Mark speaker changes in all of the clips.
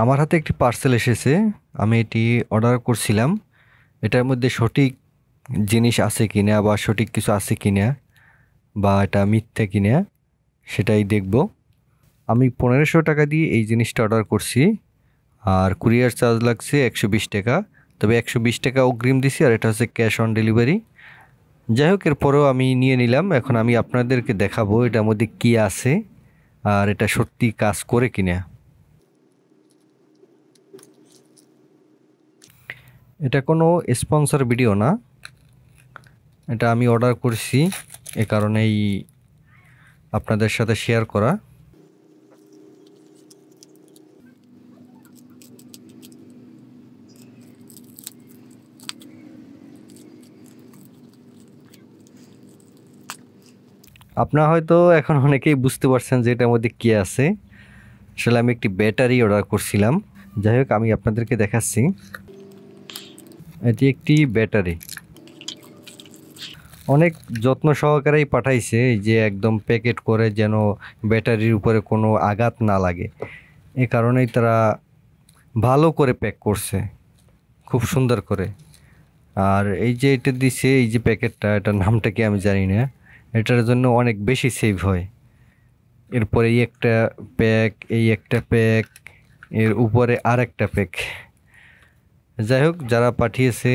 Speaker 1: আমার হাতে একটি পার্সেল এসেছে। আমি এটি অর্ডার করছিলাম। এটার মধ্যে সঠিক জিনিস আছে কিনা বা সঠিক কিছু আছে কিনা বা এটা মিথ্যে কিনা সেটাই দেখব। আমি 1500 টাকা দিয়ে এই জিনিসটা অর্ডার করছি, আর কুরিয়ার চার্জ লাগছে 120 টাকা। তবে 120 টাকা অগ্রিম দিছি, আর এটা হচ্ছে ক্যাশ অন ডেলিভারি। যাই হোক, এরপরেও আমি নিয়ে নিলাম। এখন আমি আপনাদেরকে দেখাবো এটার মধ্যে কি আছে আর এটা সত্যি কাজ করে কিনা। এটা কোনো স্পন্সর ভিডিও না, এটা আমি অর্ডার করছি, এ কারণেই আপনাদের সাথে শেয়ার করা। আপনারা হয়তো এখন অনেকেই বুঝতে পারছেন যে এটার মধ্যে কি আছে। আসলে আমি একটি ব্যাটারি অর্ডার করছিলাম। যাই হোক, আমি আপনাদেরকে দেখাচ্ছি। এটি একটি ব্যাটারি, অনেক যত্ন সহকারেই পাঠাইছে, এই যে একদম প্যাকেট করে যেন ব্যাটারির উপরে কোনো আঘাত না লাগে, এ কারণেই তারা ভালো করে প্যাক করছে, খুব সুন্দর করে। আর এই যে এটা দিছে, এই যে প্যাকেটটা, এটার নামটা কি আমি জানি না, এটার জন্য অনেক বেশি সেভ হয়। এরপরে এই একটা প্যাক, এই একটা প্যাক, এর উপরে আর একটা প্যাক। যাই হোক, যারা পাঠিয়েছে,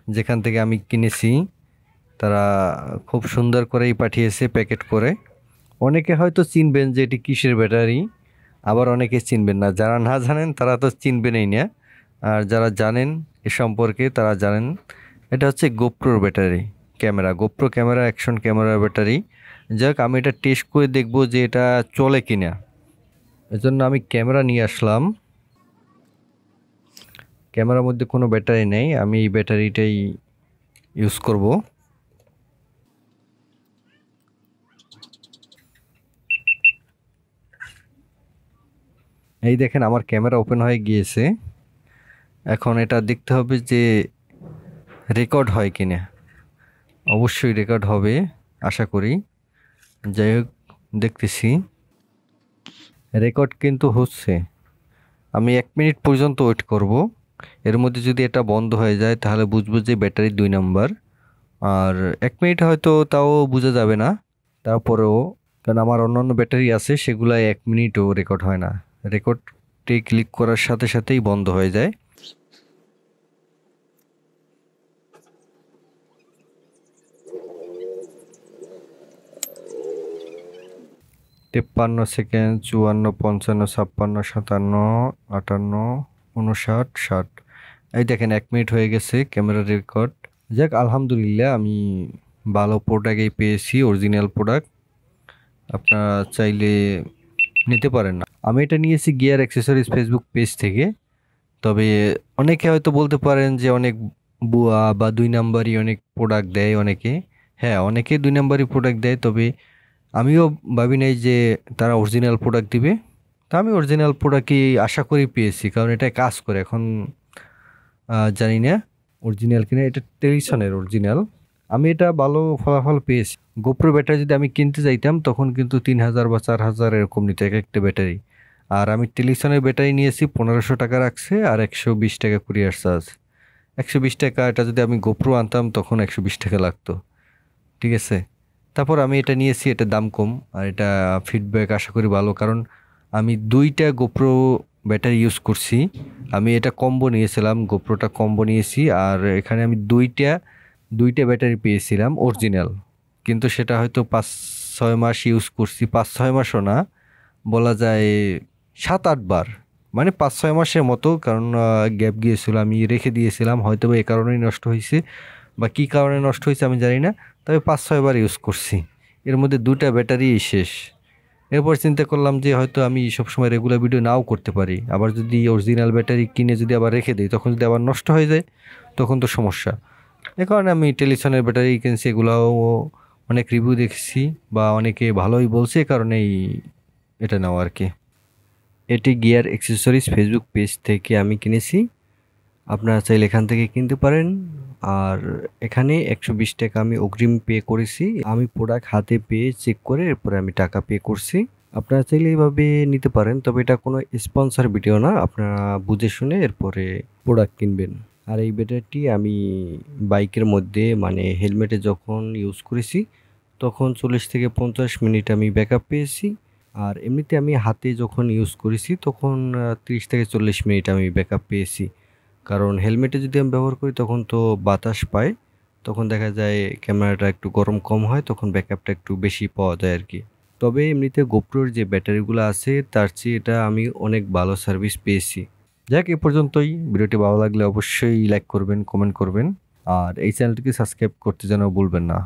Speaker 1: যেখান থেকে আমি কিনেছি, তারা খুব সুন্দর করেই পাঠিয়েছে প্যাকেট করে। অনেকে হয়তো চিনবেন যে এটি কিসের ব্যাটারি, আবার অনেকে চিনবেন না। যারা না জানেন তারা তো চিনবেনই না, আর যারা জানেন এ সম্পর্কে তারা জানেন এটা হচ্ছে গোপ্রোর battery camera, GoPro camera, action ক্যামেরার ব্যাটারি। যাক, আমি এটা টেস্ট করে দেখব যে এটা চলে কিনা। এজন্য আমি ক্যামেরা নিয়ে আসলাম। ক্যামেরার মধ্যে কোনো ব্যাটারি নেই, আমি এই ব্যাটারিটাই ইউজ করব। এই দেখেন, আমার ক্যামেরা ওপেন হয়ে গিয়েছে। এখন এটা দেখতে হবে যে রেকর্ড হয় কিনা। অবশ্যই রেকর্ড হবে আশা করি। যাই হোক, দেখতেছি রেকর্ড কিন্তু হচ্ছে। আমি 1 মিনিট পর্যন্ত ওয়েট করব। এর মধ্যে যদি এটা বন্ধ হয়ে যায় তাহলে বুঝবো যে ব্যাটারি 2 নম্বর। আর 1 মিনিট হয়তো তাও বোঝা যাবে না, তারপরেও, কারণ আমার অন্যান্য ব্যাটারি আছে সেগুলাই 1 মিনিটও রেকর্ড হয় না। রেকর্ডে ক্লিক করার সাথে সাথেই বন্ধ হয়ে যায়। 53 সেকেন্ড, 54, 55, 56, 57, 58, 59, 60। এই দেখেন, 1 মিনিট হয়ে গেছে ক্যামেরা রেকর্ড। যাক, আলহামদুলিল্লাহ, আমি ভালো প্রোডাক্টই পেয়েছি, অরিজিনাল প্রোডাক্ট। আপনারা চাইলে নিতে পারেন না। আমি এটা নিয়েছি গিয়ার অ্যাক্সেসরিজ ফেসবুক পেজ থেকে। তবে অনেকে হয়তো বলতে পারেন যে অনেক বুয়া বা 2 নম্বরই অনেক প্রোডাক্ট দেয় অনেকে। হ্যাঁ, অনেকে 2 নম্বরই প্রোডাক্ট দেয়, তবে আমিও ভাবি নাই যে তারা অরিজিনাল প্রোডাক্ট দিবে। তা আমি অরিজিনাল প্রোডাক্টই আশা করি পেয়েছি, কারণ এটা কাজ করে। এখন জানি না অরিজিনাল কিনা, এটা টেলিসনের অরিজিনাল। আমি এটা ভালো ফলাফল পেয়েছি। গোপ্রো ব্যাটারি যদি আমি কিনতে যাইতাম তখন কিন্তু 3000 বা 4000 এরকম নিত এক একটা ব্যাটারি। আর আমি টেলিসনের ব্যাটারি নিয়েছি, 1500 টাকা রাখছে, আর 120 টাকা কুরিয়ার চার্জ। 120 টাকা, এটা যদি আমি গোপ্রো আনতাম তখন 120 টাকা লাগতো। ঠিক আছে, তারপর আমি এটা নিয়েছি, এটা দাম কম, আর এটা ফিডব্যাক আশা করি ভালো, কারণ আমি 2টা গোপ্রো ব্যাটারি ইউজ করছি। আমি এটা কম্বো নিয়েছিলাম, গোপ্রোটা কম্বো নিয়েছি, আর এখানে আমি দুইটা ব্যাটারি পেয়েছিলাম অরিজিনাল। কিন্তু সেটা হয়তো 5-6 মাস ইউজ করছি, 5-6 মাসও না, বলা যায় 7-8 বার, মানে 5-6 মাসের মতো। কারণ গ্যাপ গিয়েছিল, আমি রেখে দিয়েছিলাম, হয়তো বা এই কারণেই নষ্ট হয়েছে, বা কী কারণে নষ্ট হয়েছে আমি জানি না। তবে 5-6 বার ইউজ করছি, এর মধ্যে 2টা ব্যাটারি শেষ। এরপর চিন্তা করলাম যে হয়তো আমি সবসময় রেগুলার ভিডিও নাও করতে পারি, আবার যদি অরিজিনাল ব্যাটারি কিনে যদি আবার রেখে দিই তখন যদি আবার নষ্ট হয়ে যায় তখন তো সমস্যা। এ কারণে আমি টেলিসনের ব্যাটারি কিনছি। এগুলাও অনেক রিভিউ দেখছি বা অনেকে ভালোই বলছে, এ কারণেই এটা নেওয়া আর কি। এটি গিয়ার অ্যাক্সেসরিজ ফেসবুক পেজ থেকে আমি কিনেছি, আপনারা চাইলে এখান থেকে কিনতে পারেন। আর এখানে 120 টাকা আমি অগ্রিম পে করেছি। আমি প্রোডাক্ট হাতে পেয়ে চেক করে এরপরে আমি টাকা পে করছি। আপনারা চাইলে এইভাবে নিতে পারেন, তবে এটা কোনো স্পন্সর ভিডিও না, আপনারা বুঝে শুনে এরপরে প্রোডাক্ট কিনবেন। আর এই ব্যাটারিটি আমি বাইকের মধ্যে মানে হেলমেটে যখন ইউজ করেছি তখন 40 থেকে 50 মিনিট আমি ব্যাকআপ পেয়েছি। আর এমনিতে আমি হাতে যখন ইউজ করেছি তখন 30 থেকে 40 মিনিট আমি ব্যাকআপ পেয়েছি। কারণ হেলমেটে যদি আমি ব্যবহার করি তখন তো বাতাস পায়, তখন দেখা যায় ক্যামেরাটা একটু গরম কম হয়, তখন ব্যাকআপটা একটু বেশি পাওয়া যায় আর কি। তবে এমনিতে গোপ্রোর যে ব্যাটারিগুলো আছে তার চেয়ে এটা আমি অনেক ভালো সার্ভিস পেয়েছি। যাক, এ পর্যন্তই। ভিডিওটি ভালো লাগলে অবশ্যই লাইক করবেন, কমেন্ট করবেন, আর এই চ্যানেলটিকে সাবস্ক্রাইব করতে যেন ভুলবেন না।